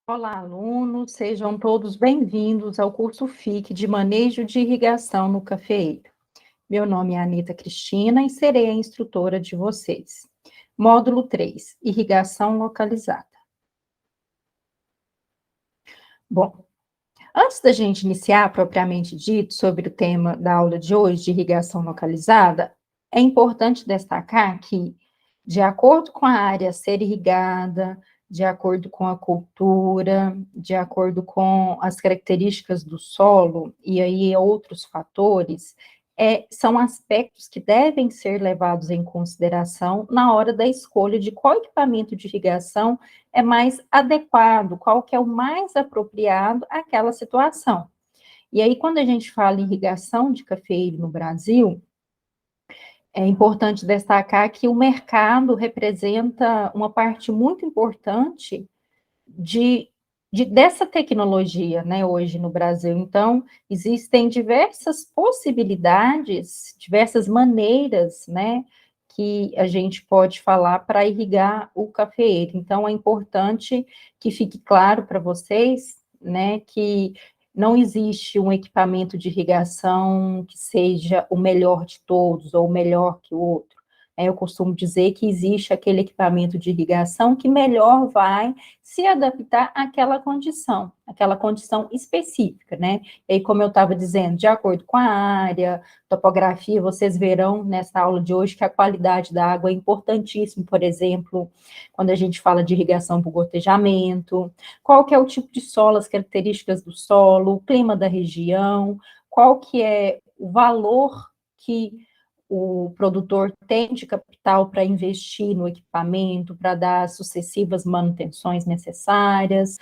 Olá, alunos, sejam todos bem-vindos ao curso FIC de Manejo de Irrigação no Cafeeiro. Meu nome é Anita Cristina e serei a instrutora de vocês. Módulo 3, Irrigação Localizada. Bom, antes da gente iniciar propriamente dito sobre o tema da aula de hoje, de irrigação localizada, é importante destacar que, de acordo com a área a ser irrigada, de acordo com a cultura, de acordo com as características do solo e aí outros fatores, são aspectos que devem ser levados em consideração na hora da escolha de qual equipamento de irrigação é mais adequado, qual que é o mais apropriado àquela situação. E aí, quando a gente fala em irrigação de cafeeiro no Brasil, é importante destacar que o mercado representa uma parte muito importante de, dessa tecnologia, né, hoje no Brasil. Então, existem diversas possibilidades, diversas maneiras, né, que a gente pode falar para irrigar o cafeeiro. Então, é importante que fique claro para vocês, né, que não existe um equipamento de irrigação que seja o melhor de todos ou o melhor que o outro. Eu costumo dizer que existe aquele equipamento de irrigação que melhor vai se adaptar àquela condição específica, né? E aí, como eu estava dizendo, de acordo com a área, topografia, vocês verão nessa aula de hoje que a qualidade da água é importantíssima, por exemplo, quando a gente fala de irrigação por gotejamento, qual que é o tipo de solo, as características do solo, o clima da região, qual que é o valor que o produtor tem de capital para investir no equipamento, para dar sucessivas manutenções necessárias,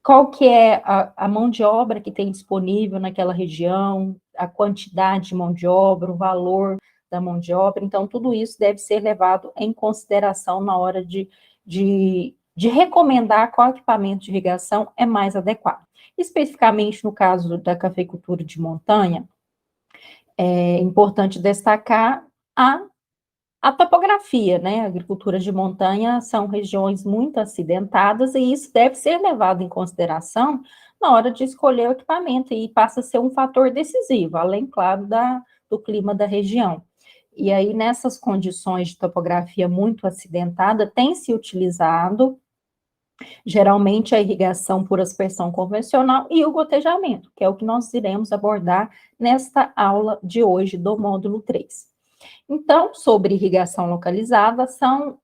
qual que é a mão de obra que tem disponível naquela região, a quantidade de mão de obra, o valor da mão de obra. Então, tudo isso deve ser levado em consideração na hora de recomendar qual equipamento de irrigação é mais adequado. Especificamente no caso da cafeicultura de montanha, é importante destacar a, a topografia, né? A agricultura de montanha são regiões muito acidentadas e isso deve ser levado em consideração na hora de escolher o equipamento e passa a ser um fator decisivo, além, claro, do clima da região. E aí, nessas condições de topografia muito acidentada, tem se utilizado geralmente a irrigação por aspersão convencional e o gotejamento, que é o que nós iremos abordar nesta aula de hoje do módulo 3. Então, sobre irrigação localizada, são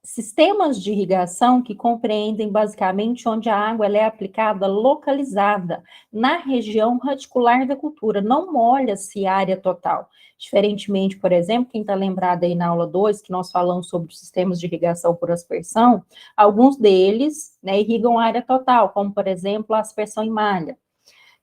sistemas de irrigação que compreendem basicamente onde a água ela é aplicada localizada, na região radicular da cultura, não molha-se a área total. Diferentemente, por exemplo, quem está lembrado aí na aula 2, que nós falamos sobre os sistemas de irrigação por aspersão, alguns deles, né, irrigam a área total, como, por exemplo, a aspersão em malha.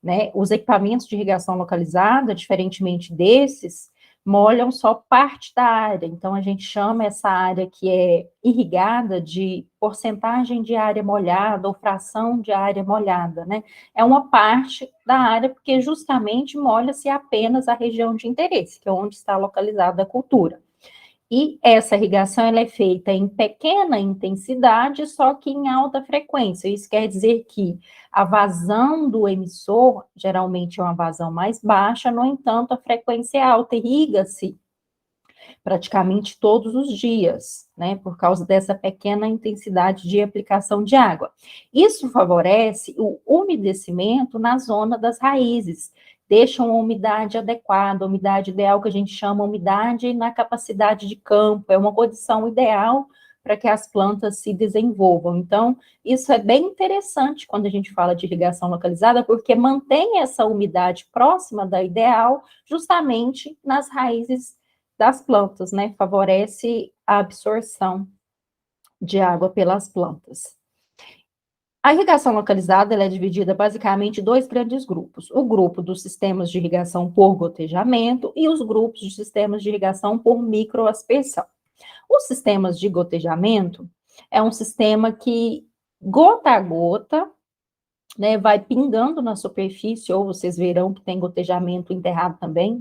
Né? Os equipamentos de irrigação localizada, diferentemente desses, molham só parte da área. Então, a gente chama essa área que é irrigada de porcentagem de área molhada ou fração de área molhada, né? É uma parte da área porque justamente molha-se apenas a região de interesse, que é onde está localizada a cultura. E essa irrigação ela é feita em pequena intensidade, só que em alta frequência. Isso quer dizer que a vazão do emissor geralmente é uma vazão mais baixa, no entanto, a frequência é alta, irriga-se praticamente todos os dias, né, por causa dessa pequena intensidade de aplicação de água. Isso favorece o umedecimento na zona das raízes, deixa uma umidade adequada, umidade ideal que a gente chama umidade na capacidade de campo, é uma condição ideal para que as plantas se desenvolvam. Então, isso é bem interessante quando a gente fala de irrigação localizada, porque mantém essa umidade próxima da ideal, justamente nas raízes das plantas, né? Favorece a absorção de água pelas plantas. A irrigação localizada ela é dividida basicamente em dois grandes grupos: o grupo dos sistemas de irrigação por gotejamento e os grupos de sistemas de irrigação por microaspersão. Os sistemas de gotejamento é um sistema que, gota a gota, né, vai pingando na superfície, ou vocês verão que tem gotejamento enterrado também,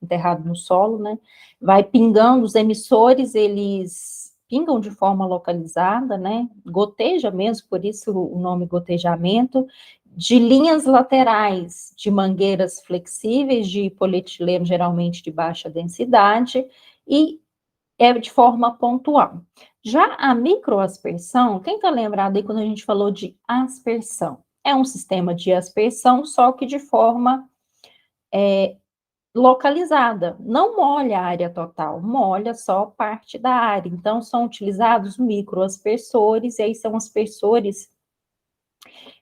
enterrado no solo, né? Vai pingando, os emissores, eles pingam de forma localizada, né? Goteja mesmo, por isso o nome gotejamento, de linhas laterais, de mangueiras flexíveis, de polietileno, geralmente de baixa densidade, e é de forma pontual. Já a microaspersão, quem está lembrado aí quando a gente falou de aspersão? É um sistema de aspersão, só que de forma localizada. Não molha a área total, molha só parte da área. Então, são utilizados microaspersores, e aí são aspersores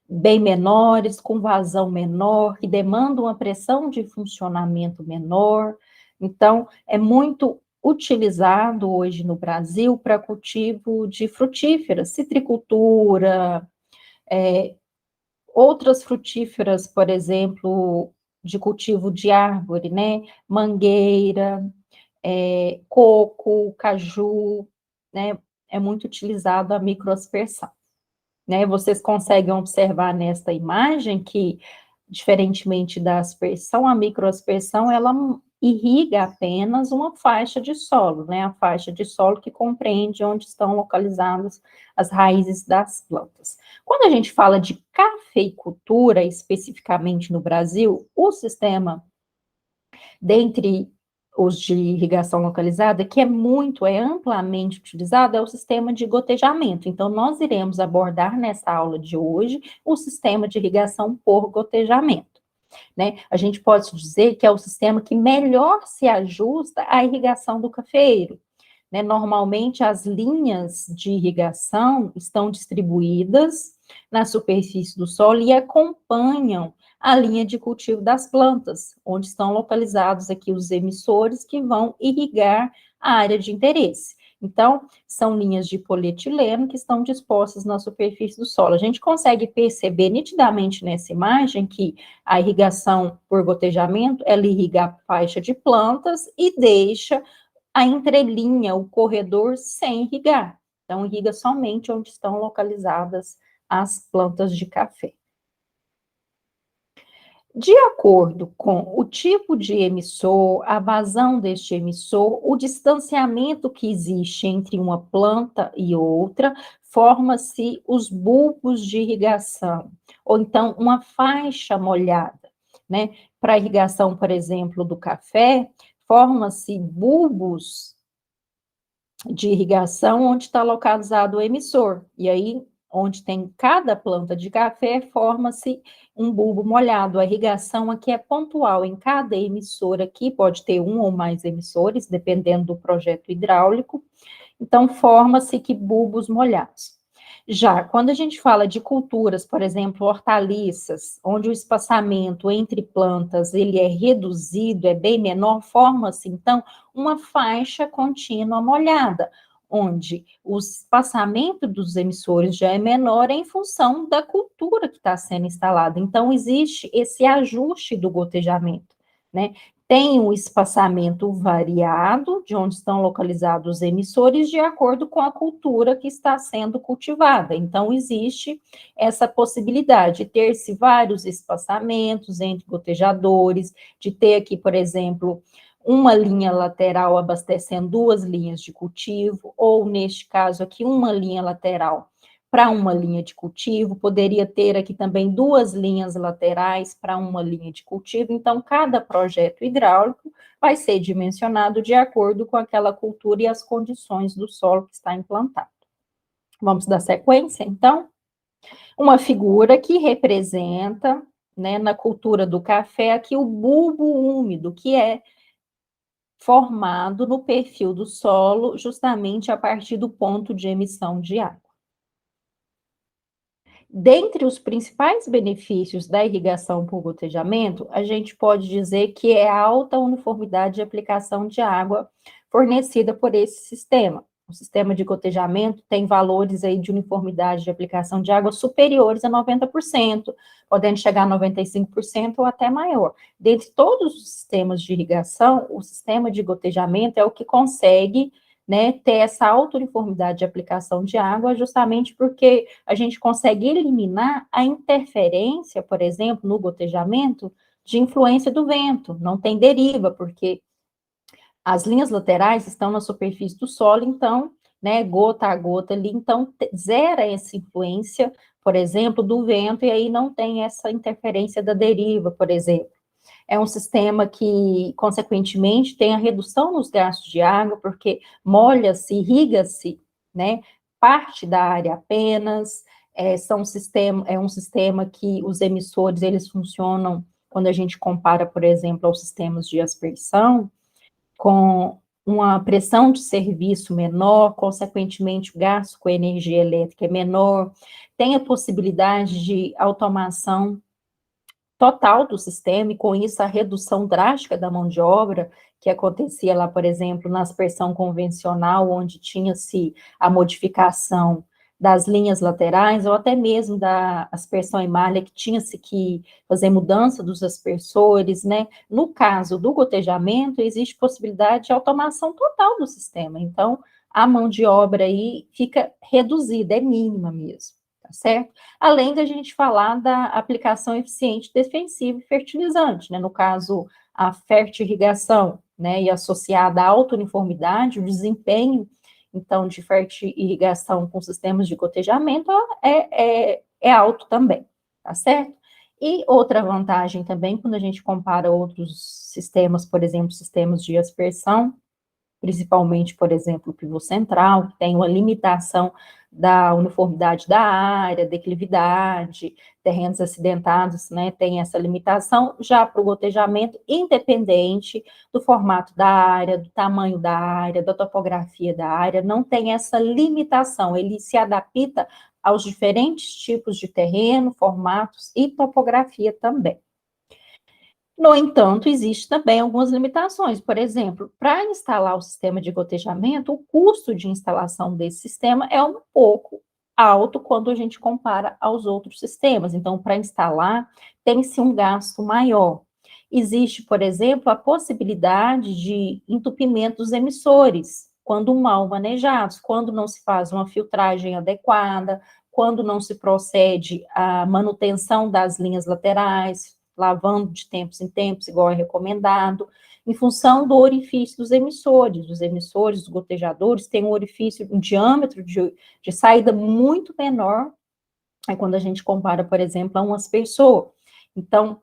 bem menores, com vazão menor, que demandam uma pressão de funcionamento menor. Então, é muito utilizado hoje no Brasil para cultivo de frutíferas, citricultura, outras frutíferas, por exemplo, de cultivo de árvore, né? Mangueira, coco, caju, né? É muito utilizado a microaspersão. Né? Vocês conseguem observar nesta imagem que, diferentemente da aspersão, a microaspersão, ela irriga apenas uma faixa de solo, né? A faixa de solo que compreende onde estão localizadas as raízes das plantas. Quando a gente fala de cafeicultura, especificamente no Brasil, o sistema, dentre os de irrigação localizada, que é amplamente utilizado, é o sistema de gotejamento. Então, nós iremos abordar nessa aula de hoje o sistema de irrigação por gotejamento. Né? A gente pode dizer que é o sistema que melhor se ajusta à irrigação do cafeiro. Né? Normalmente, as linhas de irrigação estão distribuídas na superfície do solo e acompanham a linha de cultivo das plantas, onde estão localizados aqui os emissores que vão irrigar a área de interesse. Então, são linhas de polietileno que estão dispostas na superfície do solo. A gente consegue perceber nitidamente nessa imagem que a irrigação por gotejamento, ela irriga a faixa de plantas e deixa a entrelinha, o corredor, sem irrigar. Então, irriga somente onde estão localizadas as plantas de café. De acordo com o tipo de emissor, a vazão deste emissor, o distanciamento que existe entre uma planta e outra, forma-se os bulbos de irrigação, ou então uma faixa molhada, né? Para a irrigação, por exemplo, do café, forma-se bulbos de irrigação onde está localizado o emissor, e aí onde tem cada planta de café, forma-se um bulbo molhado. A irrigação aqui é pontual em cada emissor aqui, pode ter um ou mais emissores, dependendo do projeto hidráulico. Então, forma-se que bulbos molhados. Já quando a gente fala de culturas, por exemplo, hortaliças, onde o espaçamento entre plantas ele é reduzido, é bem menor, forma-se, então, uma faixa contínua molhada, onde o espaçamento dos emissores já é menor em função da cultura que está sendo instalada. Então, existe esse ajuste do gotejamento, né? Tem um espaçamento variado de onde estão localizados os emissores de acordo com a cultura que está sendo cultivada. Então, existe essa possibilidade de ter-se vários espaçamentos entre gotejadores, de ter aqui, por exemplo, uma linha lateral abastecendo duas linhas de cultivo, ou neste caso aqui, uma linha lateral para uma linha de cultivo, poderia ter aqui também duas linhas laterais para uma linha de cultivo, então cada projeto hidráulico vai ser dimensionado de acordo com aquela cultura e as condições do solo que está implantado. Vamos dar sequência, então? Uma figura que representa, né, na cultura do café, aqui o bulbo úmido, que é formado no perfil do solo, justamente a partir do ponto de emissão de água. Dentre os principais benefícios da irrigação por gotejamento, a gente pode dizer que é a alta uniformidade de aplicação de água fornecida por esse sistema. O sistema de gotejamento tem valores aí de uniformidade de aplicação de água superiores a 90%, podendo chegar a 95% ou até maior. Dentre todos os sistemas de irrigação, o sistema de gotejamento é o que consegue, né, ter essa alta uniformidade de aplicação de água, justamente porque a gente consegue eliminar a interferência, por exemplo, no gotejamento, de influência do vento, não tem deriva, porque as linhas laterais estão na superfície do solo, então, né, gota a gota ali, então zera essa influência, por exemplo, do vento, e aí não tem essa interferência da deriva, por exemplo. É um sistema que, consequentemente, tem a redução nos gastos de água, porque molha-se, irriga-se, né, parte da área apenas, é um sistema que os emissores, eles funcionam, quando a gente compara, por exemplo, aos sistemas de aspersão, com uma pressão de serviço menor, consequentemente, o gasto com energia elétrica é menor, tem a possibilidade de automação total do sistema, e com isso a redução drástica da mão de obra, que acontecia lá, por exemplo, na aspersão convencional, onde tinha-se a modificação das linhas laterais, ou até mesmo da aspersão em malha, que tinha-se que fazer mudança dos aspersores, né? No caso do gotejamento, existe possibilidade de automação total do sistema, então a mão de obra aí fica reduzida, é mínima mesmo, tá certo? Além da gente falar da aplicação eficiente defensiva e fertilizante, né? No caso, a fertirrigação, né? E associada à alta uniformidade, o desempenho, então, de fertirrigação com sistemas de gotejamento é alto também, tá certo? E outra vantagem também, quando a gente compara outros sistemas, por exemplo, sistemas de aspersão, principalmente, por exemplo, o pivô central, que tem uma limitação da uniformidade da área, declividade, terrenos acidentados, né, tem essa limitação, já para o gotejamento, independente do formato da área, do tamanho da área, da topografia da área, não tem essa limitação, ele se adapta aos diferentes tipos de terreno, formatos e topografia também. No entanto, existe também algumas limitações. Por exemplo, para instalar o sistema de gotejamento, o custo de instalação desse sistema é um pouco alto quando a gente compara aos outros sistemas. Então, para instalar, tem-se um gasto maior. Existe, por exemplo, a possibilidade de entupimento dos emissores, quando mal manejados, quando não se faz uma filtragem adequada, quando não se procede à manutenção das linhas laterais, lavando de tempos em tempos, igual é recomendado, em função do orifício dos emissores. Os emissores, os gotejadores, têm um orifício, um diâmetro de saída muito menor, quando a gente compara, por exemplo, a um aspersor. Então,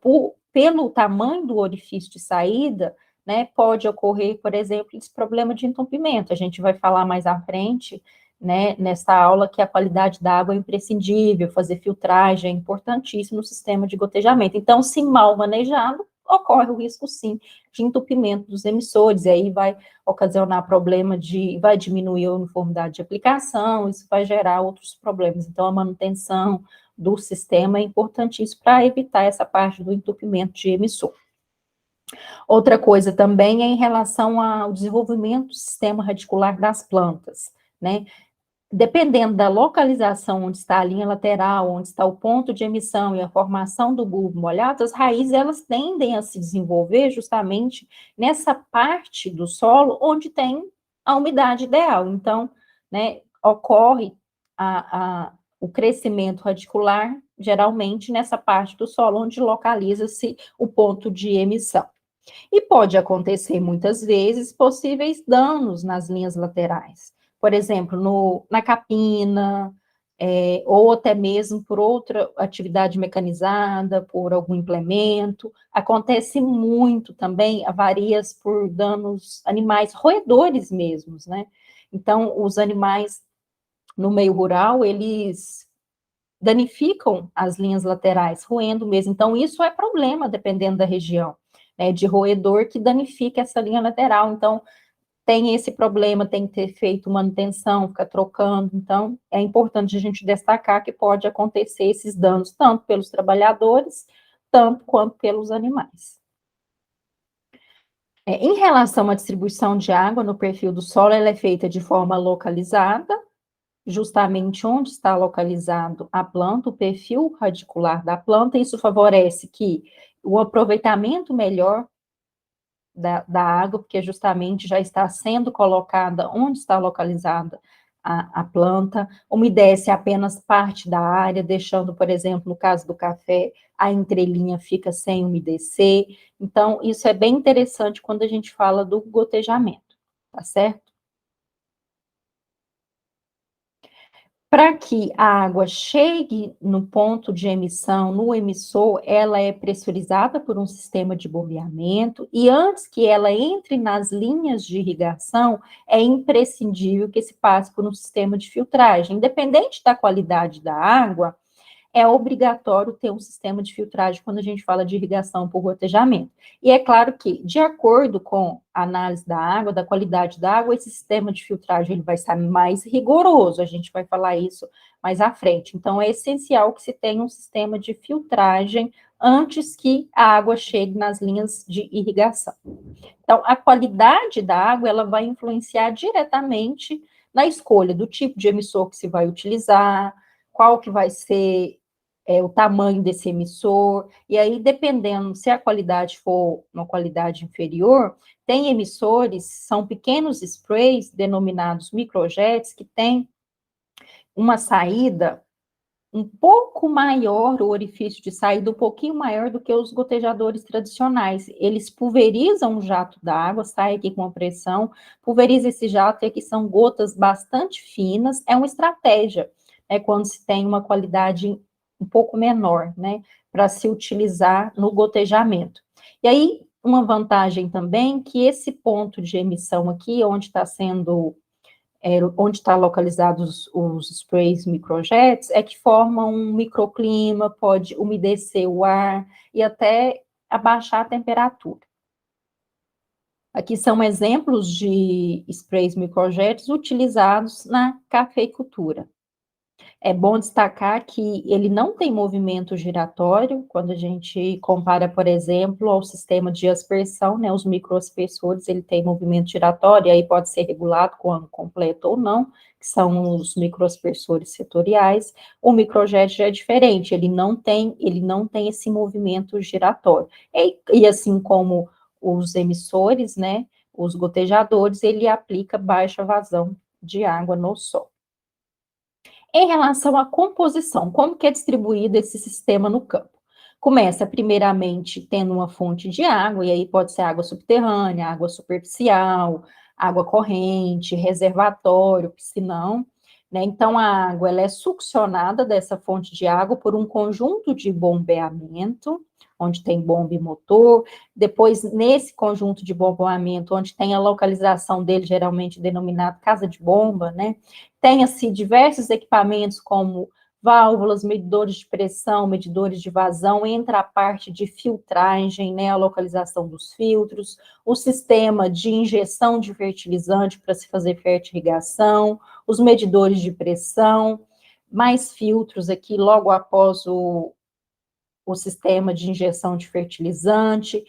pelo tamanho do orifício de saída, né, pode ocorrer, por exemplo, esse problema de entupimento. A gente vai falar mais à frente, né, nessa aula, que a qualidade da água é imprescindível, fazer filtragem é importantíssimo no sistema de gotejamento. Então, se mal manejado, ocorre o risco, sim, de entupimento dos emissores, e aí vai ocasionar problema vai diminuir a uniformidade de aplicação, isso vai gerar outros problemas. Então, a manutenção do sistema é importantíssimo para evitar essa parte do entupimento de emissor. Outra coisa também é em relação ao desenvolvimento do sistema radicular das plantas, né? Dependendo da localização onde está a linha lateral, onde está o ponto de emissão e a formação do bulbo molhado, as raízes, elas tendem a se desenvolver justamente nessa parte do solo onde tem a umidade ideal. Então, né, ocorre o crescimento radicular, geralmente, nessa parte do solo onde localiza-se o ponto de emissão. E pode acontecer, muitas vezes, possíveis danos nas linhas laterais. Por exemplo, na capina, ou até mesmo por outra atividade mecanizada, por algum implemento. Acontece muito também avarias por danos animais, roedores mesmos, né? Então, os animais no meio rural, eles danificam as linhas laterais, roendo mesmo. Então, isso é problema, dependendo da região, né, de roedor que danifica essa linha lateral. Então, tem esse problema, tem que ter feito manutenção, ficar trocando. Então, é importante a gente destacar que pode acontecer esses danos, tanto pelos trabalhadores, tanto quanto pelos animais. Em relação à distribuição de água no perfil do solo, ela é feita de forma localizada, justamente onde está localizado a planta, o perfil radicular da planta. Isso favorece que o aproveitamento melhor da água, porque justamente já está sendo colocada onde está localizada a planta, umedece apenas parte da área, deixando, por exemplo, no caso do café, a entrelinha fica sem umedecer. Então, isso é bem interessante quando a gente fala do gotejamento, tá certo? Para que a água chegue no ponto de emissão, no emissor, ela é pressurizada por um sistema de bombeamento e antes que ela entre nas linhas de irrigação, é imprescindível que se passe por um sistema de filtragem. Independente da qualidade da água, é obrigatório ter um sistema de filtragem quando a gente fala de irrigação por gotejamento. E é claro que, de acordo com a análise da água, da qualidade da água, esse sistema de filtragem ele vai estar mais rigoroso, a gente vai falar isso mais à frente. Então, é essencial que se tenha um sistema de filtragem antes que a água chegue nas linhas de irrigação. Então, a qualidade da água, ela vai influenciar diretamente na escolha do tipo de emissor que se vai utilizar, qual que vai ser o tamanho desse emissor, e aí, dependendo se a qualidade for uma qualidade inferior, tem emissores, são pequenos sprays, denominados microjets, que têm uma saída um pouco maior, o orifício de saída um pouquinho maior do que os gotejadores tradicionais. Eles pulverizam o jato d'água, sai aqui com a pressão, pulveriza esse jato, e aqui são gotas bastante finas, é uma estratégia, quando se tem uma qualidade um pouco menor, né, para se utilizar no gotejamento. E aí, uma vantagem também, que esse ponto de emissão aqui, onde está sendo onde está localizados os sprays microjets, é que formam um microclima, pode umedecer o ar e até abaixar a temperatura. Aqui são exemplos de sprays microjets utilizados na cafeicultura. É bom destacar que ele não tem movimento giratório, quando a gente compara, por exemplo, ao sistema de aspersão, né, os microaspersores, ele tem movimento giratório, e aí pode ser regulado com ano completo ou não, que são os microaspersores setoriais. O microjet já é diferente, ele não tem esse movimento giratório. E assim como os emissores, né, os gotejadores, ele aplica baixa vazão de água no solo. Em relação à composição, como que é distribuído esse sistema no campo? Começa, primeiramente, tendo uma fonte de água, e aí pode ser água subterrânea, água superficial, água corrente, reservatório, piscinão, né? Então, a água, ela é succionada dessa fonte de água por um conjunto de bombeamento, onde tem bomba e motor. Depois, nesse conjunto de bombeamento, onde tem a localização dele, geralmente denominado casa de bomba, né? Tem-se diversos equipamentos como válvulas, medidores de pressão, medidores de vazão, entra a parte de filtragem, né, a localização dos filtros, o sistema de injeção de fertilizante para se fazer fertirrigação, os medidores de pressão, mais filtros aqui logo após o sistema de injeção de fertilizante.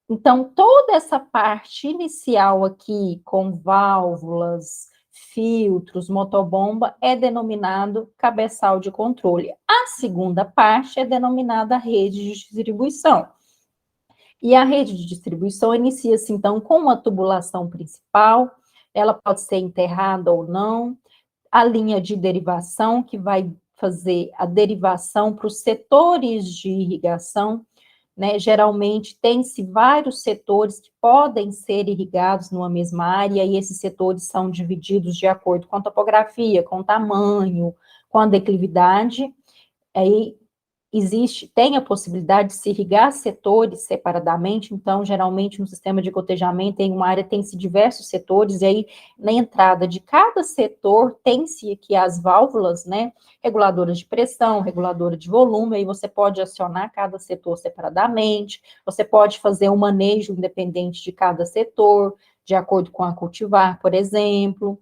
Então, toda essa parte inicial aqui, com válvulas, filtros, motobomba, é denominado cabeçal de controle. A segunda parte é denominada rede de distribuição. E a rede de distribuição inicia-se, então, com uma tubulação principal, ela pode ser enterrada ou não, a linha de derivação, que vai fazer a derivação para os setores de irrigação, né? Geralmente tem-se vários setores que podem ser irrigados numa mesma área, e esses setores são divididos de acordo com a topografia, com o tamanho, com a declividade. Aí tem a possibilidade de se irrigar setores separadamente, então, geralmente, no sistema de gotejamento, em uma área tem-se diversos setores, e aí, na entrada de cada setor, tem-se aqui as válvulas, né, reguladoras de pressão, reguladora de volume, aí você pode acionar cada setor separadamente, você pode fazer um manejo independente de cada setor, de acordo com a cultivar, por exemplo.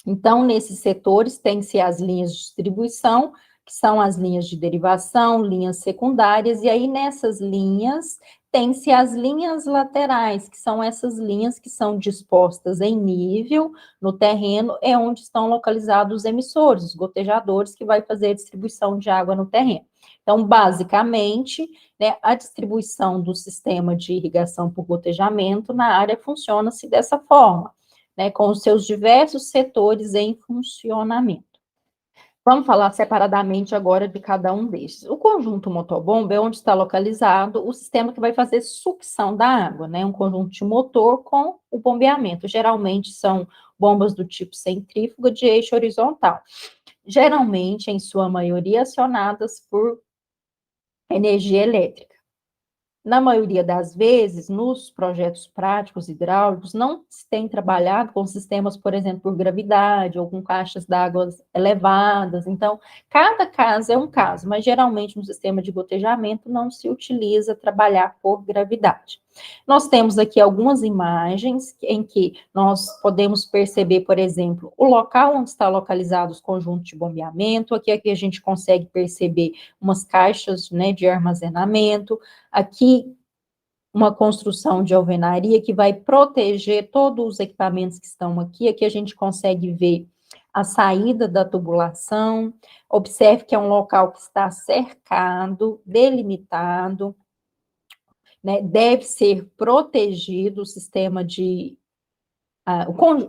Então, nesses setores, tem-se as linhas de distribuição, que são as linhas de derivação, linhas secundárias, e aí nessas linhas tem-se as linhas laterais, que são essas linhas que são dispostas em nível no terreno, é onde estão localizados os emissores, os gotejadores, que vai fazer a distribuição de água no terreno. Então, basicamente, né, a distribuição do sistema de irrigação por gotejamento na área funciona-se dessa forma, né, com os seus diversos setores em funcionamento. Vamos falar separadamente agora de cada um destes. O conjunto motobomba é onde está localizado o sistema que vai fazer sucção da água, né? Um conjunto de motor com o bombeamento. Geralmente são bombas do tipo centrífuga de eixo horizontal. geralmente, em sua maioria, acionadas por energia elétrica. Na maioria das vezes, nos projetos práticos hidráulicos, não se tem trabalhado com sistemas, por exemplo, por gravidade ou com caixas d'água elevadas. Então, cada caso é um caso, mas geralmente no sistema de gotejamento não se utiliza trabalhar por gravidade. Nós temos aqui algumas imagens em que nós podemos perceber, por exemplo, o local onde está localizado os conjuntos de bombeamento. Aqui a gente consegue perceber umas caixas, né, de armazenamento. Aqui, uma construção de alvenaria que vai proteger todos os equipamentos que estão aqui. Aqui a gente consegue ver a saída da tubulação. Observe que é um local que está cercado, delimitado, né? Deve ser protegido o sistema de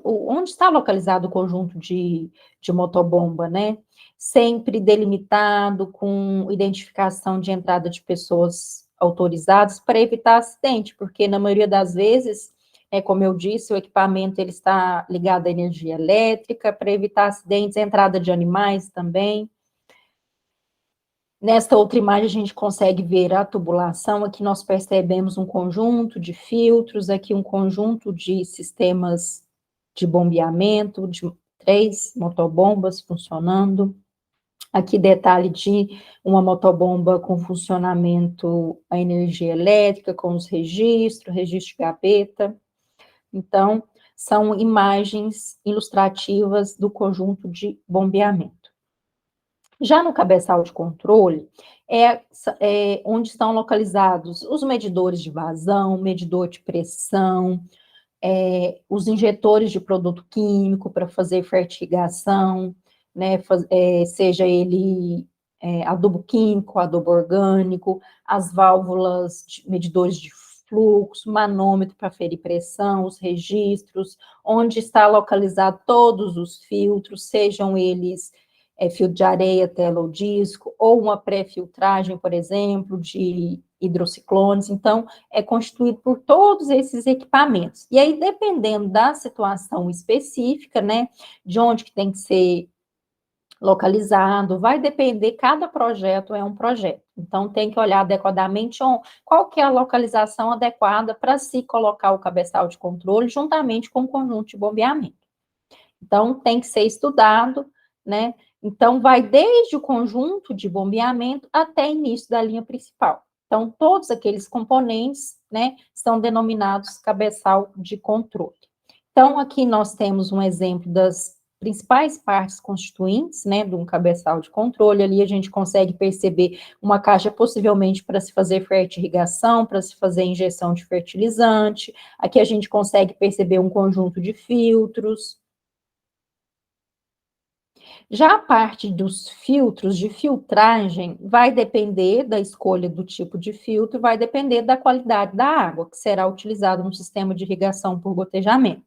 onde está localizado o conjunto de motobomba, né? Sempre delimitado, com identificação de entrada de pessoas autorizadas para evitar acidente, porque na maioria das vezes, como eu disse, o equipamento ele está ligado à energia elétrica, para evitar acidentes, entrada de animais também. Nesta outra imagem, a gente consegue ver a tubulação. Aqui nós percebemos um conjunto de filtros, aqui um conjunto de sistemas de bombeamento, de 3 motobombas funcionando. Aqui detalhe de uma motobomba com funcionamento a energia elétrica, com os registro de gaveta. Então, são imagens ilustrativas do conjunto de bombeamento. Já no cabeçal de controle, onde estão localizados os medidores de vazão, medidor de pressão, os injetores de produto químico para fazer fertigação, né, seja ele adubo químico, adubo orgânico, as válvulas, medidores de fluxo, manômetro para ferir pressão, os registros, onde está localizado todos os filtros, sejam eles filtro de areia, tela ou disco, ou uma pré-filtragem, por exemplo, de hidrociclones. Então, é constituído por todos esses equipamentos. E aí, dependendo da situação específica, né, de onde que tem que ser localizado, vai depender, cada projeto é um projeto. Então, tem que olhar adequadamente qual que é a localização adequada para se colocar o cabeçal de controle juntamente com o conjunto de bombeamento. Então, tem que ser estudado, né? Então, vai desde o conjunto de bombeamento até o início da linha principal. Então, todos aqueles componentes, né, são denominados cabeçal de controle. Então, aqui nós temos um exemplo das principais partes constituintes, né, de um cabeçal de controle. Ali a gente consegue perceber uma caixa possivelmente para se fazer fertirrigação, para se fazer injeção de fertilizante. Aqui a gente consegue perceber um conjunto de filtros. Já a parte dos filtros de filtragem vai depender da escolha do tipo de filtro, vai depender da qualidade da água que será utilizada no sistema de irrigação por gotejamento.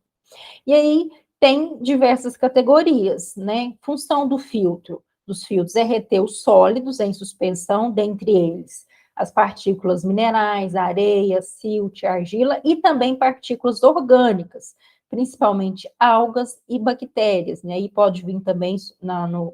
E aí tem diversas categorias, né? Função dos filtros é reter os sólidos em suspensão, dentre eles as partículas minerais, areia, silt, argila e também partículas orgânicas, principalmente algas e bactérias, né? E pode vir também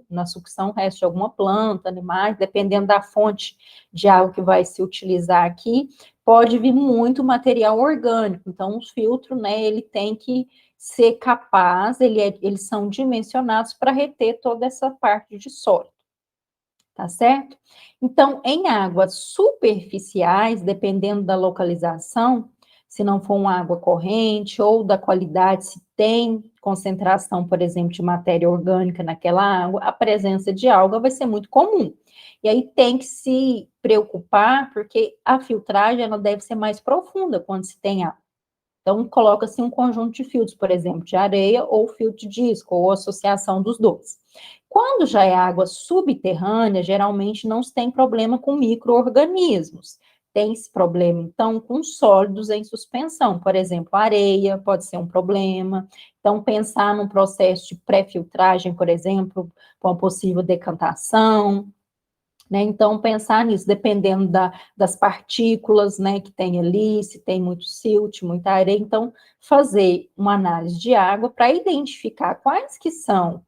na sucção resto de alguma planta, animais, dependendo da fonte de água que vai se utilizar aqui, pode vir muito material orgânico. Então, o filtro, né, ele tem que ser capaz, eles são dimensionados para reter toda essa parte de sólido, tá certo? Então, em águas superficiais, dependendo da localização, se não for uma água corrente ou da qualidade, se tem concentração, por exemplo, de matéria orgânica naquela água, a presença de alga vai ser muito comum. E aí tem que se preocupar, porque a filtragem ela deve ser mais profunda quando se tem água. Então, coloca-se um conjunto de filtros, por exemplo, de areia ou filtro de disco, ou associação dos dois. Quando já é água subterrânea, geralmente não se tem problema com micro-organismos. Tem esse problema, então, com sólidos em suspensão, por exemplo, areia pode ser um problema. Então, pensar num processo de pré-filtragem, por exemplo, com a possível decantação, né? Então, pensar nisso, dependendo das partículas, né, que tem ali, se tem muito silt, muita areia, então, fazer uma análise de água para identificar quais que são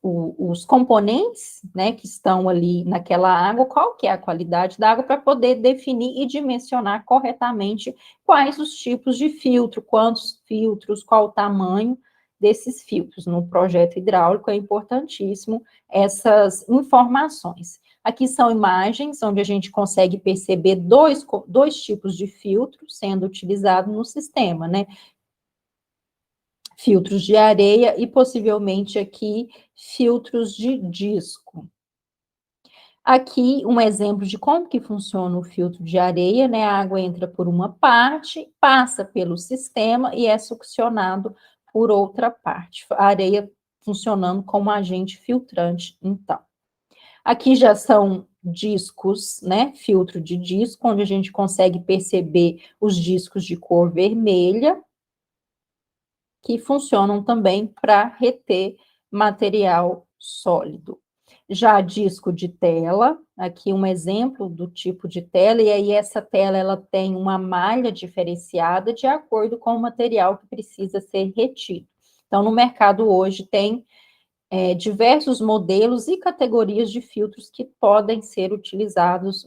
os componentes, né, que estão ali naquela água, qual que é a qualidade da água, para poder definir e dimensionar corretamente quais os tipos de filtro, quantos filtros, qual o tamanho desses filtros. No projeto hidráulico é importantíssimo essas informações. Aqui são imagens onde a gente consegue perceber dois tipos de filtros sendo utilizados no sistema, né? Filtros de areia e possivelmente aqui filtros de disco. Aqui um exemplo de como que funciona o filtro de areia, né? A água entra por uma parte, passa pelo sistema e é succionado por outra parte. A areia funcionando como agente filtrante, então. Aqui já são discos, né? Filtro de disco, onde a gente consegue perceber os discos de cor vermelha, que funcionam também para reter material sólido. Já disco de tela, aqui um exemplo do tipo de tela, e aí essa tela ela tem uma malha diferenciada de acordo com o material que precisa ser retido. Então, no mercado hoje tem diversos modelos e categorias de filtros que podem ser utilizados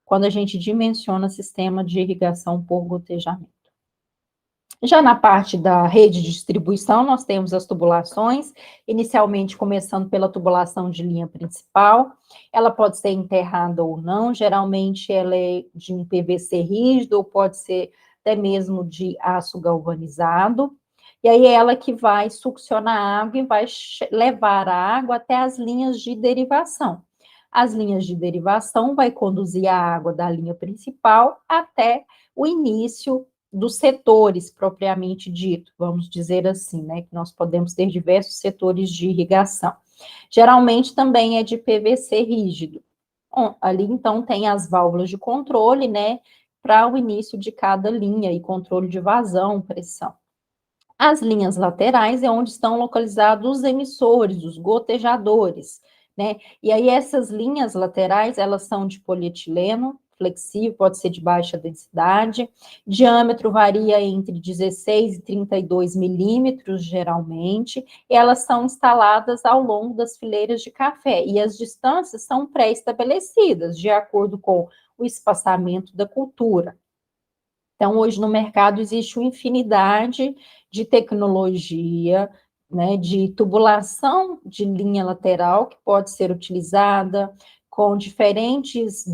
quando a gente dimensiona sistema de irrigação por gotejamento. Já na parte da rede de distribuição, nós temos as tubulações, inicialmente começando pela tubulação de linha principal, ela pode ser enterrada ou não, geralmente ela é de um PVC rígido, ou pode ser até mesmo de aço galvanizado, e aí é ela que vai succionar a água e vai levar a água até as linhas de derivação. As linhas de derivação vai conduzir a água da linha principal até o início dos setores propriamente dito, vamos dizer assim, né, que nós podemos ter diversos setores de irrigação. Geralmente também é de PVC rígido. Bom, ali então tem as válvulas de controle, né, para o início de cada linha e controle de vazão, pressão. As linhas laterais é onde estão localizados os emissores, os gotejadores, né? E aí essas linhas laterais, elas são de polietileno flexível, pode ser de baixa densidade, diâmetro varia entre 16 e 32 milímetros, geralmente, e elas são instaladas ao longo das fileiras de café, e as distâncias são pré-estabelecidas, de acordo com o espaçamento da cultura. Então, hoje no mercado existe uma infinidade de tecnologia, né, de tubulação de linha lateral que pode ser utilizada com diferentes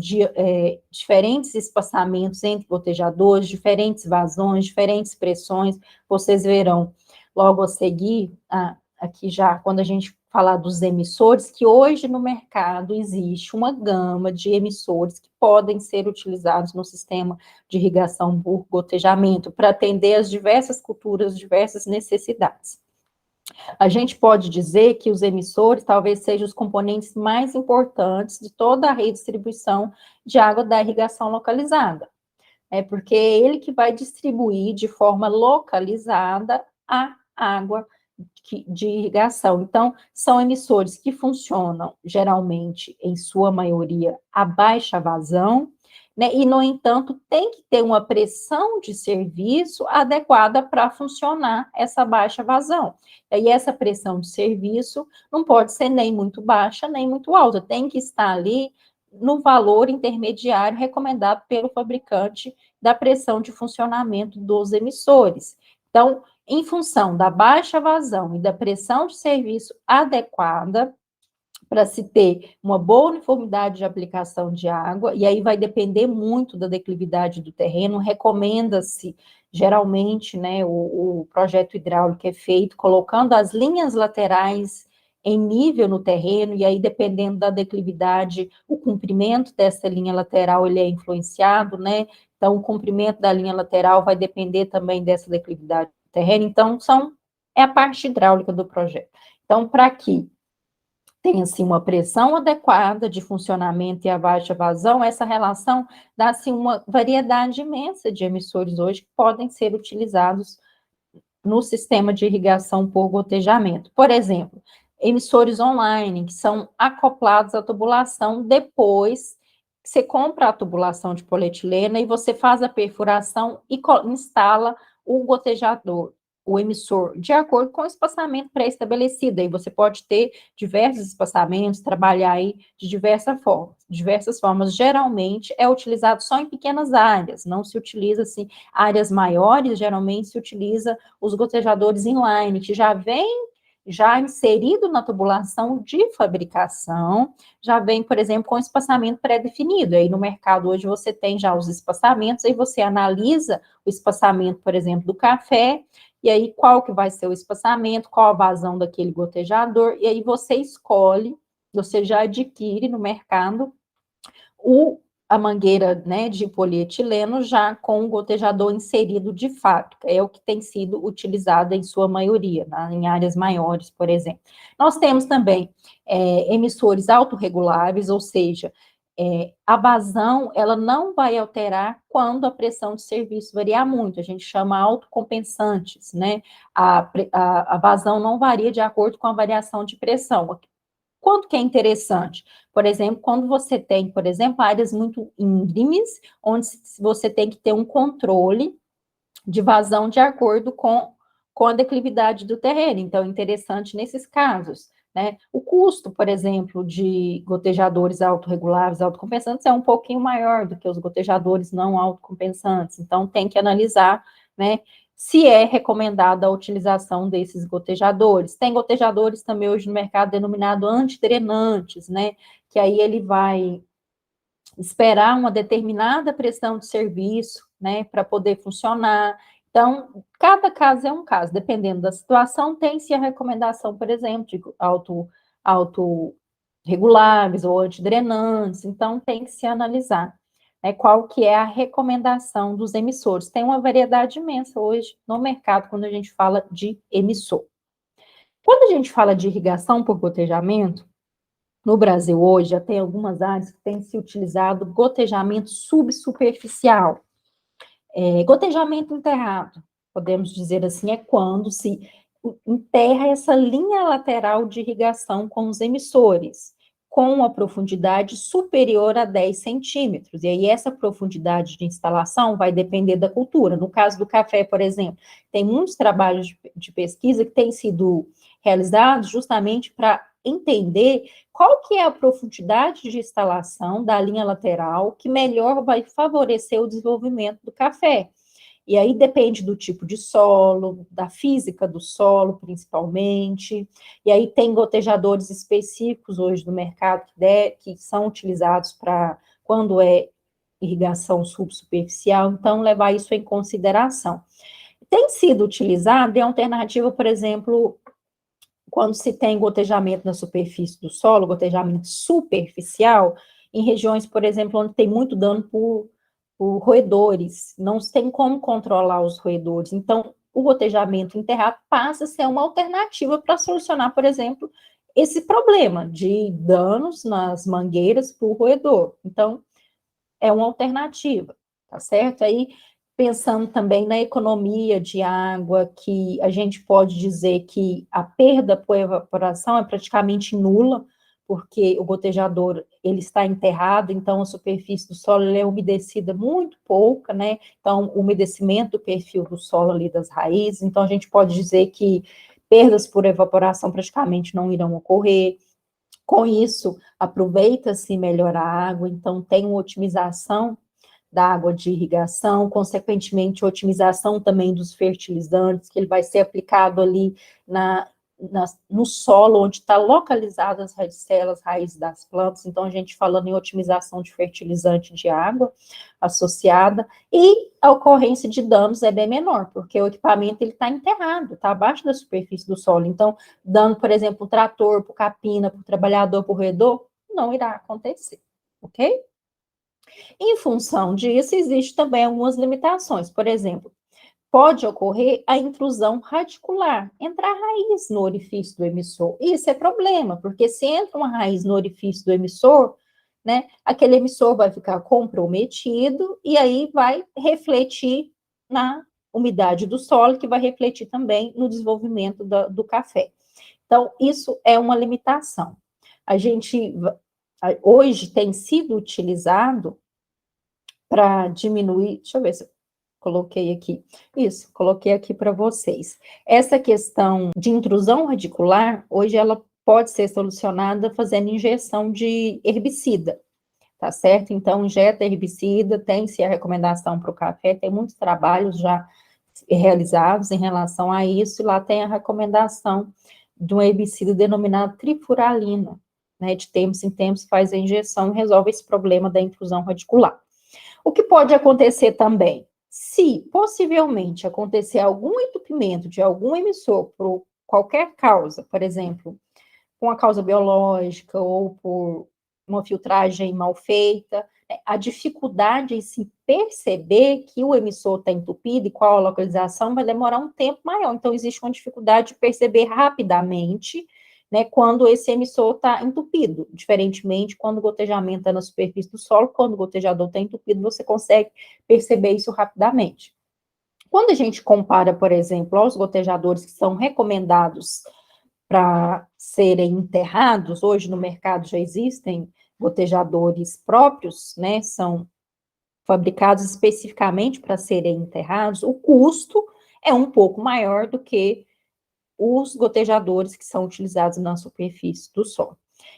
espaçamentos entre gotejadores, diferentes vazões, diferentes pressões. Vocês verão logo a seguir, aqui já, quando a gente falar dos emissores, que hoje no mercado existe uma gama de emissores que podem ser utilizados no sistema de irrigação por gotejamento, para atender as diversas culturas, diversas necessidades. A gente pode dizer que os emissores talvez sejam os componentes mais importantes de toda a redistribuição de água da irrigação localizada. Porque é ele que vai distribuir de forma localizada a água de irrigação. Então, são emissores que funcionam, geralmente, em sua maioria, a baixa vazão, né? E, no entanto, tem que ter uma pressão de serviço adequada para funcionar essa baixa vazão. E essa pressão de serviço não pode ser nem muito baixa, nem muito alta, tem que estar ali no valor intermediário recomendado pelo fabricante da pressão de funcionamento dos emissores. Então, em função da baixa vazão e da pressão de serviço adequada, para se ter uma boa uniformidade de aplicação de água, e aí vai depender muito da declividade do terreno, recomenda-se, geralmente, né, o projeto hidráulico é feito colocando as linhas laterais em nível no terreno, e aí dependendo da declividade, o comprimento dessa linha lateral, ele é influenciado, né, então o comprimento da linha lateral vai depender também dessa declividade do terreno, então é a parte hidráulica do projeto. Então, para que tem-se uma pressão adequada de funcionamento e a baixa vazão, essa relação dá-se uma variedade imensa de emissores hoje que podem ser utilizados no sistema de irrigação por gotejamento. Por exemplo, emissores online, que são acoplados à tubulação depois que você compra a tubulação de polietileno e você faz a perfuração e instala o gotejador, o emissor de acordo com o espaçamento pré-estabelecido. Aí você pode ter diversos espaçamentos, trabalhar aí de diversas formas. Geralmente é utilizado só em pequenas áreas, não se utiliza assim, áreas maiores, geralmente se utiliza os gotejadores inline, que já vem já inserido na tubulação de fabricação, já vem, por exemplo, com espaçamento pré-definido. Aí no mercado hoje você tem já os espaçamentos, aí você analisa o espaçamento, por exemplo, do café, e aí qual que vai ser o espaçamento, qual a vazão daquele gotejador, e aí você escolhe, você já adquire no mercado a mangueira, né, de polietileno já com o gotejador inserido de fato, é o que tem sido utilizado em sua maioria, né, em áreas maiores, por exemplo. Nós temos também emissores autorreguláveis, ou seja, a vazão, ela não vai alterar quando a pressão de serviço variar muito, a gente chama autocompensantes, né, a vazão não varia de acordo com a variação de pressão. Quanto que é interessante? Por exemplo, quando você tem, por exemplo, áreas muito íngremes, onde você tem que ter um controle de vazão de acordo com a declividade do terreno. Então, é interessante nesses casos, né? O custo, por exemplo, de gotejadores autorreguláveis, autocompensantes, é um pouquinho maior do que os gotejadores não autocompensantes. Então, tem que analisar, né, se é recomendada a utilização desses gotejadores. Tem gotejadores também hoje no mercado denominado antidrenantes, né? Que aí ele vai esperar uma determinada pressão de serviço, né, para poder funcionar. Então, cada caso é um caso, dependendo da situação, tem-se a recomendação, por exemplo, de autorreguláveis ou antidrenantes, então tem que se analisar, né, qual que é a recomendação dos emissores. Tem uma variedade imensa hoje no mercado quando a gente fala de emissor. Quando a gente fala de irrigação por gotejamento, no Brasil hoje já tem algumas áreas que têm se utilizado gotejamento subsuperficial. Gotejamento enterrado, podemos dizer assim, é quando se enterra essa linha lateral de irrigação com os emissores, com uma profundidade superior a 10 centímetros. E aí essa profundidade de instalação vai depender da cultura. No caso do café, por exemplo, tem muitos trabalhos de pesquisa que têm sido realizados justamente para entender qual que é a profundidade de instalação da linha lateral que melhor vai favorecer o desenvolvimento do café. E aí depende do tipo de solo, da física do solo, principalmente. E aí tem gotejadores específicos hoje no mercado que são utilizados para quando é irrigação subsuperficial, então levar isso em consideração. Tem sido utilizado em alternativa, por exemplo, quando se tem gotejamento na superfície do solo, gotejamento superficial, em regiões, por exemplo, onde tem muito dano por roedores, não se tem como controlar os roedores. Então, o gotejamento enterrado passa a ser uma alternativa para solucionar, por exemplo, esse problema de danos nas mangueiras por roedor. Então, é uma alternativa, tá certo? Aí, pensando também na economia de água, que a gente pode dizer que a perda por evaporação é praticamente nula, porque o gotejador, ele está enterrado, então a superfície do solo é umedecida muito pouca, né? Então, o umedecimento do perfil do solo ali das raízes, então a gente pode dizer que perdas por evaporação praticamente não irão ocorrer. Com isso, aproveita-se melhor a água, então tem uma otimização da água de irrigação, consequentemente, otimização também dos fertilizantes, que ele vai ser aplicado ali no solo, onde está localizada as células, raízes das plantas, então a gente falando em otimização de fertilizante de água associada, e a ocorrência de danos é bem menor, porque o equipamento ele está enterrado, está abaixo da superfície do solo, então dano, por exemplo, para o trator, para o capina, para o trabalhador, para o roedor, não irá acontecer, ok? Em função disso, existe também algumas limitações. Por exemplo, pode ocorrer a intrusão radicular, entrar raiz no orifício do emissor. Isso é problema, porque se entra uma raiz no orifício do emissor, né, aquele emissor vai ficar comprometido e aí vai refletir na umidade do solo, que vai refletir também no desenvolvimento do café. Então, isso é uma limitação. A gente, hoje, tem sido utilizado para diminuir, deixa eu ver se coloquei aqui. Isso, coloquei aqui para vocês. Essa questão de intrusão radicular, hoje ela pode ser solucionada fazendo injeção de herbicida, tá certo? Então, injeta herbicida, tem-se a recomendação para o café, tem muitos trabalhos já realizados em relação a isso, e lá tem a recomendação de um herbicida denominado trifuralina, né? De tempos em tempos faz a injeção e resolve esse problema da intrusão radicular. O que pode acontecer também? Se possivelmente acontecer algum entupimento de algum emissor por qualquer causa, por exemplo, uma causa biológica ou por uma filtragem mal feita, a dificuldade em se perceber que o emissor está entupido e qual a localização vai demorar um tempo maior. Então, existe uma dificuldade de perceber rapidamente, né, quando esse emissor está entupido. Diferentemente, quando o gotejamento está na superfície do solo, quando o gotejador está entupido, você consegue perceber isso rapidamente. Quando a gente compara, por exemplo, aos gotejadores que são recomendados para serem enterrados, hoje no mercado já existem gotejadores próprios, né, são fabricados especificamente para serem enterrados, o custo é um pouco maior do que os gotejadores que são utilizados na superfície do solo.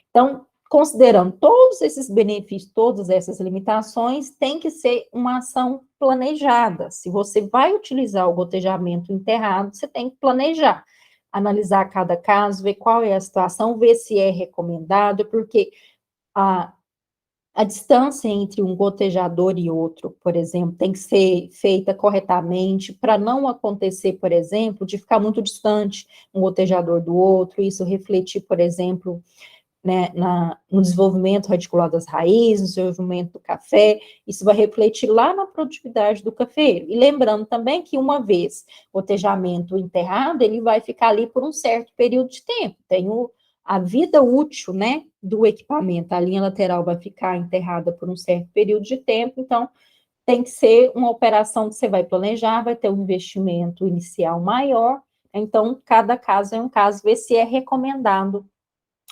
Então, considerando todos esses benefícios, todas essas limitações, tem que ser uma ação planejada. Se você vai utilizar o gotejamento enterrado, você tem que planejar, analisar cada caso, ver qual é a situação, ver se é recomendado, porque a distância entre um gotejador e outro, por exemplo, tem que ser feita corretamente para não acontecer, por exemplo, de ficar muito distante um gotejador do outro, isso refletir, por exemplo, né, no desenvolvimento radicular das raízes, no desenvolvimento do café, isso vai refletir lá na produtividade do cafeeiro. E lembrando também que uma vez o gotejamento enterrado, ele vai ficar ali por um certo período de tempo, tem a vida útil, né, do equipamento, a linha lateral vai ficar enterrada por um certo período de tempo, então tem que ser uma operação que você vai planejar, vai ter um investimento inicial maior, então cada caso é um caso, ver se é recomendado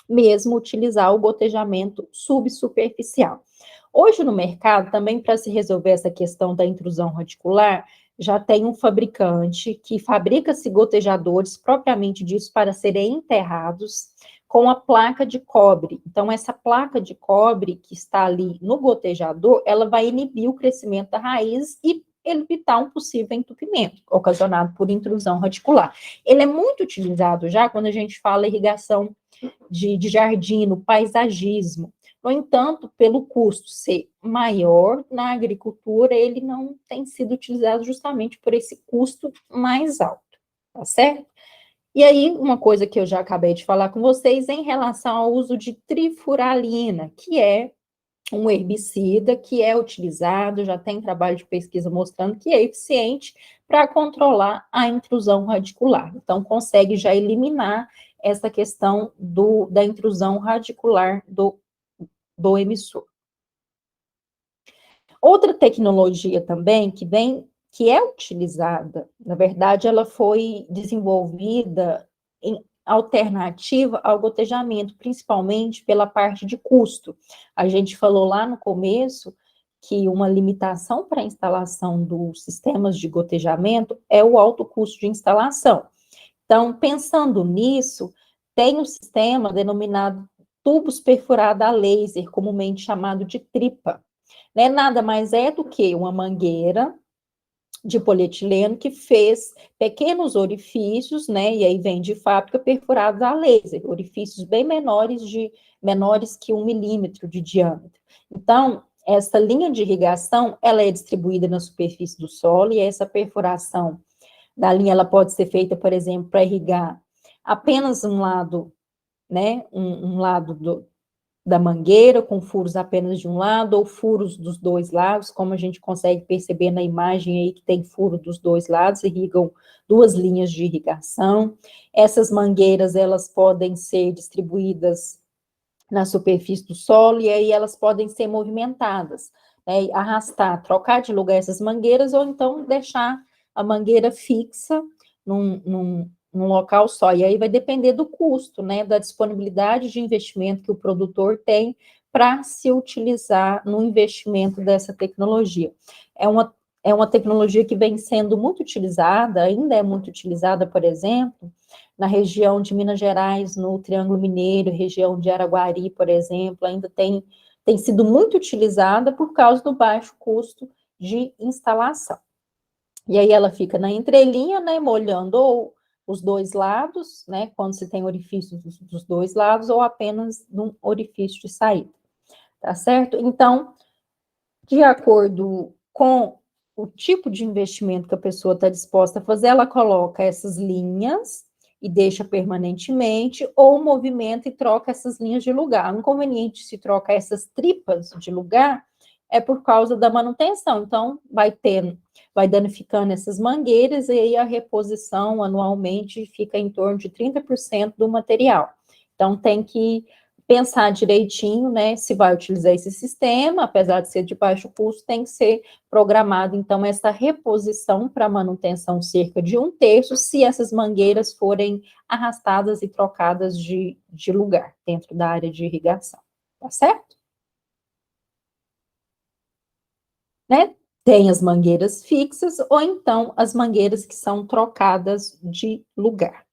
mesmo utilizar o gotejamento subsuperficial. Hoje no mercado, também para se resolver essa questão da intrusão radicular, já tem um fabricante que fabrica-se gotejadores propriamente disso para serem enterrados com a placa de cobre. Então, essa placa de cobre que está ali no gotejador, ela vai inibir o crescimento da raiz e evitar um possível entupimento ocasionado por intrusão radicular. Ele é muito utilizado já quando a gente fala irrigação de jardim, no paisagismo. No entanto, pelo custo ser maior na agricultura, ele não tem sido utilizado justamente por esse custo mais alto, tá certo? E aí, uma coisa que eu já acabei de falar com vocês em relação ao uso de trifuralina, que é um herbicida que é utilizado, já tem trabalho de pesquisa mostrando que é eficiente para controlar a intrusão radicular. Então, consegue já eliminar essa questão da intrusão radicular do emissor. Outra tecnologia também que é utilizada, na verdade, ela foi desenvolvida em alternativa ao gotejamento, principalmente pela parte de custo. A gente falou lá no começo que uma limitação para a instalação dos sistemas de gotejamento é o alto custo de instalação. Então, pensando nisso, tem um sistema denominado tubos perfurados a laser, comumente chamado de tripa. Né? Nada mais é do que uma mangueira de polietileno que fez pequenos orifícios, né? E aí vem de fábrica perfurados a laser, orifícios bem menores que 1 milímetro de diâmetro. Então, essa linha de irrigação, ela é distribuída na superfície do solo e essa perfuração da linha, ela pode ser feita, por exemplo, para irrigar apenas um lado, né? Um lado da mangueira, com furos apenas de um lado, ou furos dos dois lados, como a gente consegue perceber na imagem aí, que tem furo dos dois lados, irrigam duas linhas de irrigação. Essas mangueiras, elas podem ser distribuídas na superfície do solo, e aí elas podem ser movimentadas, né, arrastar, trocar de lugar essas mangueiras, ou então deixar a mangueira fixa num local só, e aí vai depender do custo, né, da disponibilidade de investimento que o produtor tem para se utilizar no investimento dessa tecnologia. É uma É uma tecnologia que vem sendo muito utilizada, ainda é muito utilizada, por exemplo, na região de Minas Gerais, no Triângulo Mineiro, região de Araguari, por exemplo, ainda tem sido muito utilizada por causa do baixo custo de instalação. E aí ela fica na entrelinha, né, molhando ou os dois lados, né, quando se tem orifícios dos dois lados, ou apenas num orifício de saída, tá certo? Então, de acordo com o tipo de investimento que a pessoa está disposta a fazer, ela coloca essas linhas e deixa permanentemente, ou movimenta e troca essas linhas de lugar. O inconveniente se troca essas tripas de lugar é por causa da manutenção. Então, vai danificando essas mangueiras e aí a reposição anualmente fica em torno de 30% do material. Então, tem que pensar direitinho, né, se vai utilizar esse sistema, apesar de ser de baixo custo, tem que ser programado, então, essa reposição para manutenção cerca de 1/3, se essas mangueiras forem arrastadas e trocadas de lugar dentro da área de irrigação, tá certo? Né? Tem as mangueiras fixas ou então as mangueiras que são trocadas de lugar.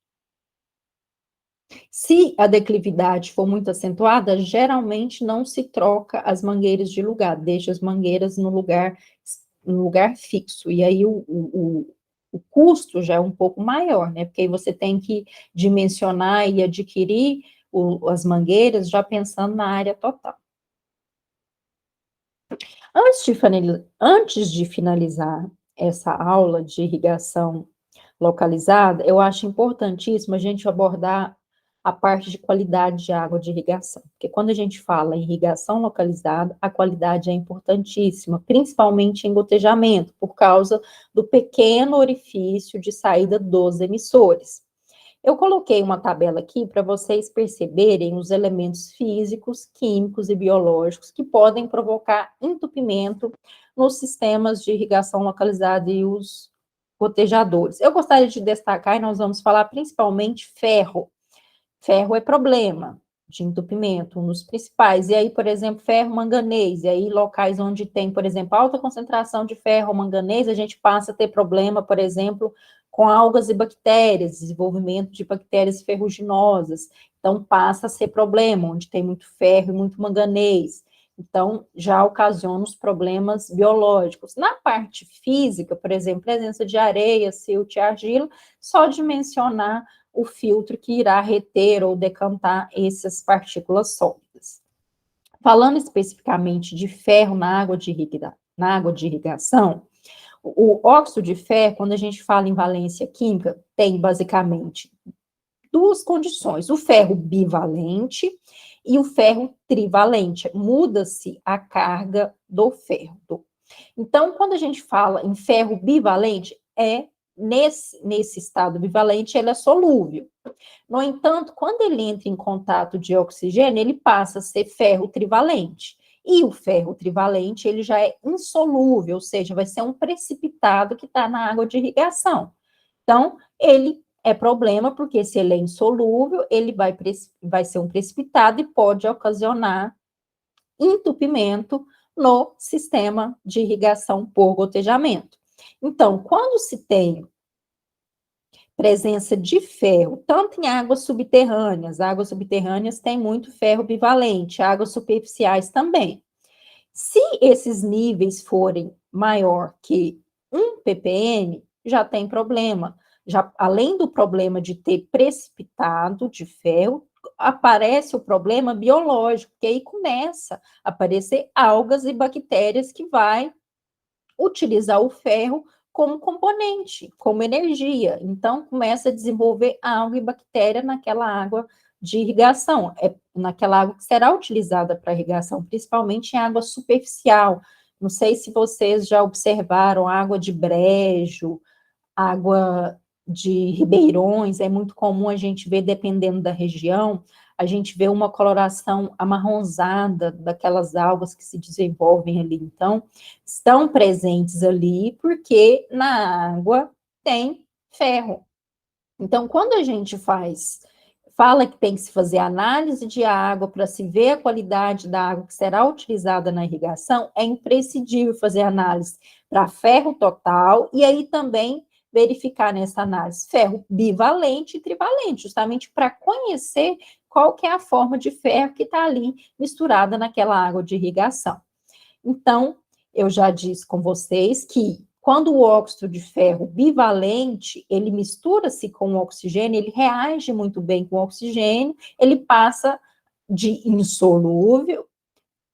Se a declividade for muito acentuada, geralmente não se troca as mangueiras de lugar, deixa as mangueiras no lugar fixo, e aí o custo já é um pouco maior, né? Porque aí você tem que dimensionar e adquirir as mangueiras já pensando na área total. Antes de finalizar essa aula de irrigação localizada, eu acho importantíssimo a gente abordar a parte de qualidade de água de irrigação, porque quando a gente fala em irrigação localizada, a qualidade é importantíssima, principalmente em gotejamento, por causa do pequeno orifício de saída dos emissores. Eu coloquei uma tabela aqui para vocês perceberem os elementos físicos, químicos e biológicos que podem provocar entupimento nos sistemas de irrigação localizada e os gotejadores. Eu gostaria de destacar, e nós vamos falar principalmente ferro. Ferro é problema de entupimento, um dos principais. E aí, por exemplo, ferro, manganês. E aí, locais onde tem, por exemplo, alta concentração de ferro ou manganês, a gente passa a ter problema, por exemplo, com algas e bactérias, desenvolvimento de bactérias ferruginosas. Então, passa a ser problema, onde tem muito ferro e muito manganês. Então, já ocasiona os problemas biológicos. Na parte física, por exemplo, presença de areia, silt e argila, só de mencionar o filtro que irá reter ou decantar essas partículas sólidas. Falando especificamente de ferro na água de irrigação, o óxido de ferro, quando a gente fala em valência química, tem basicamente duas condições: o ferro bivalente e o ferro trivalente. Muda-se a carga do ferro. Então, quando a gente fala em ferro bivalente, nesse estado bivalente, ele é solúvel. No entanto, quando ele entra em contato de oxigênio, ele passa a ser ferro trivalente. E o ferro trivalente, ele já é insolúvel, ou seja, vai ser um precipitado que está na água de irrigação. Então, ele é problema, porque se ele é insolúvel, ele vai ser um precipitado e pode ocasionar entupimento no sistema de irrigação por gotejamento. Então, quando se tem presença de ferro, tanto em águas subterrâneas têm muito ferro bivalente, águas superficiais também. Se esses níveis forem maior que 1 ppm, já tem problema. Já, além do problema de ter precipitado de ferro, aparece o problema biológico, que aí começa a aparecer algas e bactérias que vai utilizar o ferro como componente, como energia. Então, começa a desenvolver alga e bactéria naquela água de irrigação, naquela água que será utilizada para irrigação, principalmente em água superficial. Não sei se vocês já observaram água de brejo, água de ribeirões, é muito comum a gente ver, dependendo da região, a gente vê uma coloração amarronzada daquelas algas que se desenvolvem ali. Então, estão presentes ali porque na água tem ferro. Então, quando a gente faz fala que tem que se fazer análise de água para se ver a qualidade da água que será utilizada na irrigação, é imprescindível fazer análise para ferro total e aí também verificar nessa análise ferro bivalente e trivalente, justamente para conhecer qual que é a forma de ferro que está ali misturada naquela água de irrigação. Então, eu já disse com vocês que quando o óxido de ferro bivalente, ele mistura-se com o oxigênio, ele reage muito bem com o oxigênio, ele passa de insolúvel,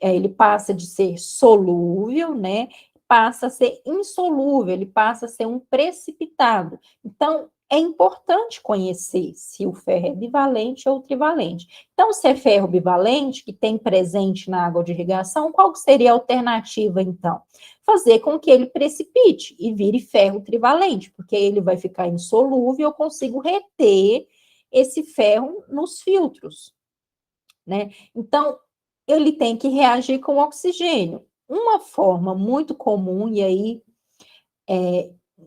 ele passa de ser solúvel, né? Passa a ser insolúvel, ele passa a ser um precipitado. Então, é importante conhecer se o ferro é bivalente ou trivalente. Então, se é ferro bivalente, que tem presente na água de irrigação, qual seria a alternativa, então? Fazer com que ele precipite e vire ferro trivalente, porque ele vai ficar insolúvel e eu consigo reter esse ferro nos filtros, né? Então, ele tem que reagir com oxigênio. Uma forma muito comum, e aí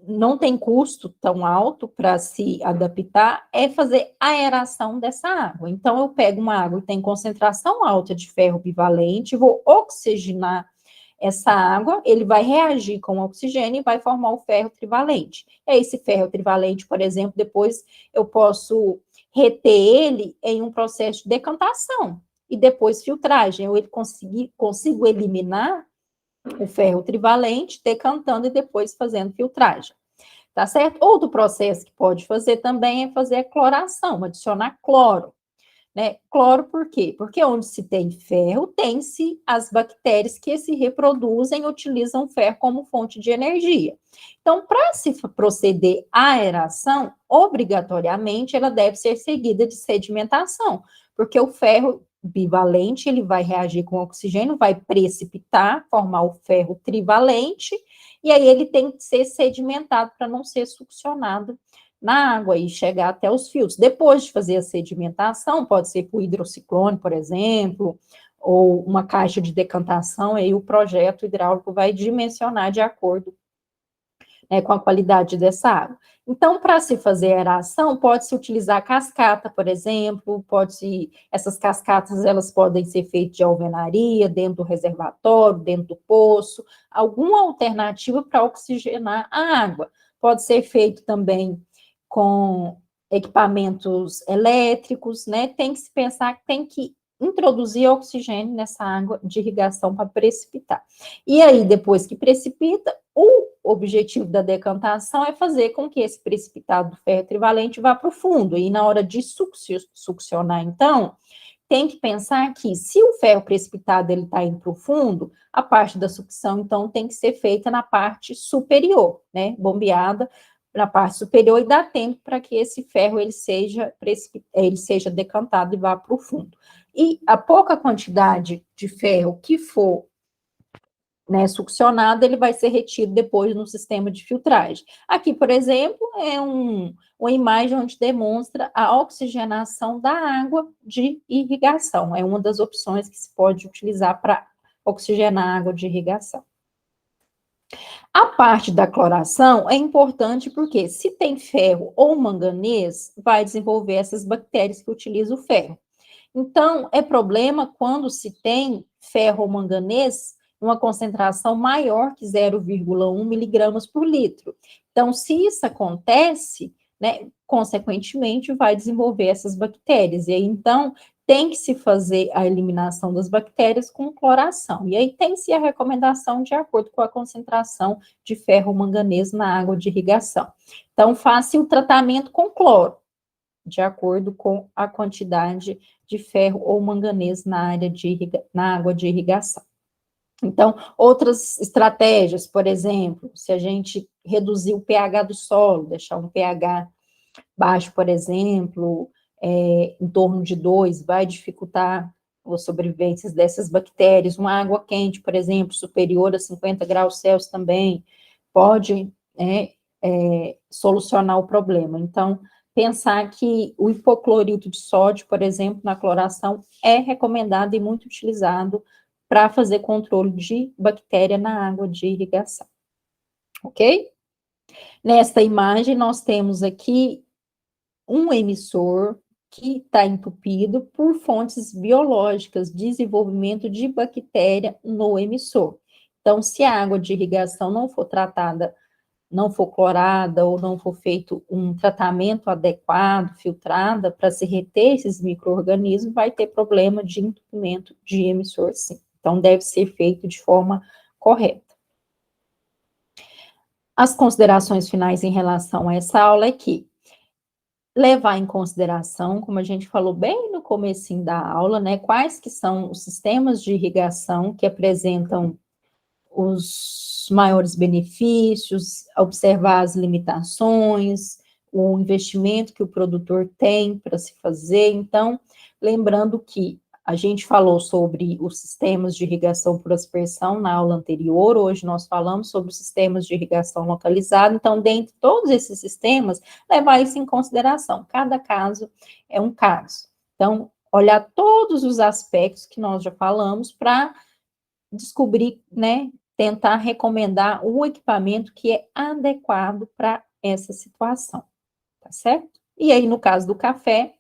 não tem custo tão alto para se adaptar, é fazer aeração dessa água. Então, eu pego uma água que tem concentração alta de ferro bivalente, vou oxigenar essa água, ele vai reagir com o oxigênio e vai formar o ferro trivalente. E aí, esse ferro trivalente, por exemplo, depois eu posso reter ele em um processo de decantação e depois filtragem. Eu consigo eliminar o ferro trivalente, decantando e depois fazendo filtragem. Tá certo? Outro processo que pode fazer também é fazer a cloração, adicionar cloro. Né? Cloro por quê? Porque onde se tem ferro, tem-se as bactérias que se reproduzem e utilizam o ferro como fonte de energia. Então, para se proceder à aeração, obrigatoriamente ela deve ser seguida de sedimentação, porque o ferro bivalente, ele vai reagir com o oxigênio, vai precipitar, formar o ferro trivalente, e aí ele tem que ser sedimentado para não ser succionado na água e chegar até os filtros. Depois de fazer a sedimentação, pode ser por hidrociclone, por exemplo, ou uma caixa de decantação, aí o projeto hidráulico vai dimensionar de acordo, né, com a qualidade dessa água. Então, para se fazer aeração, pode-se utilizar cascata, por exemplo, essas cascatas, elas podem ser feitas de alvenaria, dentro do reservatório, dentro do poço, alguma alternativa para oxigenar a água. Pode ser feito também com equipamentos elétricos, né? Tem que se pensar que tem que introduzir oxigênio nessa água de irrigação para precipitar. E aí, depois que precipita, o objetivo da decantação é fazer com que esse precipitado do ferro trivalente vá para o fundo. E na hora de succionar, então, tem que pensar que se o ferro precipitado ele está indo para o fundo, a parte da sucção, então, tem que ser feita na parte superior, né? Bombeada na parte superior e dá tempo para que esse ferro ele seja decantado e vá para o fundo. E a pouca quantidade de ferro que for, né, succionado, ele vai ser retido depois no sistema de filtragem. Aqui, por exemplo, é uma imagem onde demonstra a oxigenação da água de irrigação. É uma das opções que se pode utilizar para oxigenar a água de irrigação. A parte da cloração é importante porque se tem ferro ou manganês, vai desenvolver essas bactérias que utilizam o ferro. Então, é problema quando se tem ferro ou manganês uma concentração maior que 0,1 miligramas por litro. Então, se isso acontece, né, consequentemente, vai desenvolver essas bactérias. E aí, então, tem que se fazer a eliminação das bactérias com cloração. E aí tem-se a recomendação de acordo com a concentração de ferro ou manganês na água de irrigação. Então, faça o tratamento com cloro, de acordo com a quantidade de ferro ou manganês na água de irrigação. Então, outras estratégias, por exemplo, se a gente reduzir o pH do solo, deixar um pH baixo, por exemplo, em torno de 2, vai dificultar as sobrevivências dessas bactérias. Uma água quente, por exemplo, superior a 50 graus Celsius também, pode solucionar o problema. Então, pensar que o hipoclorídrio de sódio, por exemplo, na cloração, é recomendado e muito utilizado para fazer controle de bactéria na água de irrigação. Ok? Nesta imagem, nós temos aqui um emissor que está entupido por fontes biológicas, desenvolvimento de bactéria no emissor. Então, se a água de irrigação não for tratada, não for clorada ou não for feito um tratamento adequado, filtrada, para se reter esses micro-organismos, vai ter problema de entupimento de emissor, sim. Então, deve ser feito de forma correta. As considerações finais em relação a essa aula é que levar em consideração, como a gente falou bem no comecinho da aula, né, quais que são os sistemas de irrigação que apresentam os maiores benefícios, observar as limitações, o investimento que o produtor tem para se fazer. Então, lembrando que a gente falou sobre os sistemas de irrigação por aspersão na aula anterior, hoje nós falamos sobre os sistemas de irrigação localizada. Então, dentre todos esses sistemas, levar isso em consideração. Cada caso é um caso. Então, olhar todos os aspectos que nós já falamos para descobrir, né, tentar recomendar um equipamento que é adequado para essa situação, tá certo? E aí, no caso do café,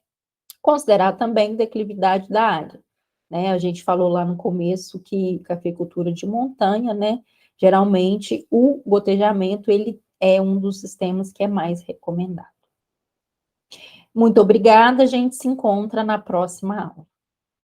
considerar também declividade da área, né? A gente falou lá no começo que cafeicultura de montanha, né? Geralmente, o gotejamento, ele é um dos sistemas que é mais recomendado. Muito obrigada, a gente se encontra na próxima aula.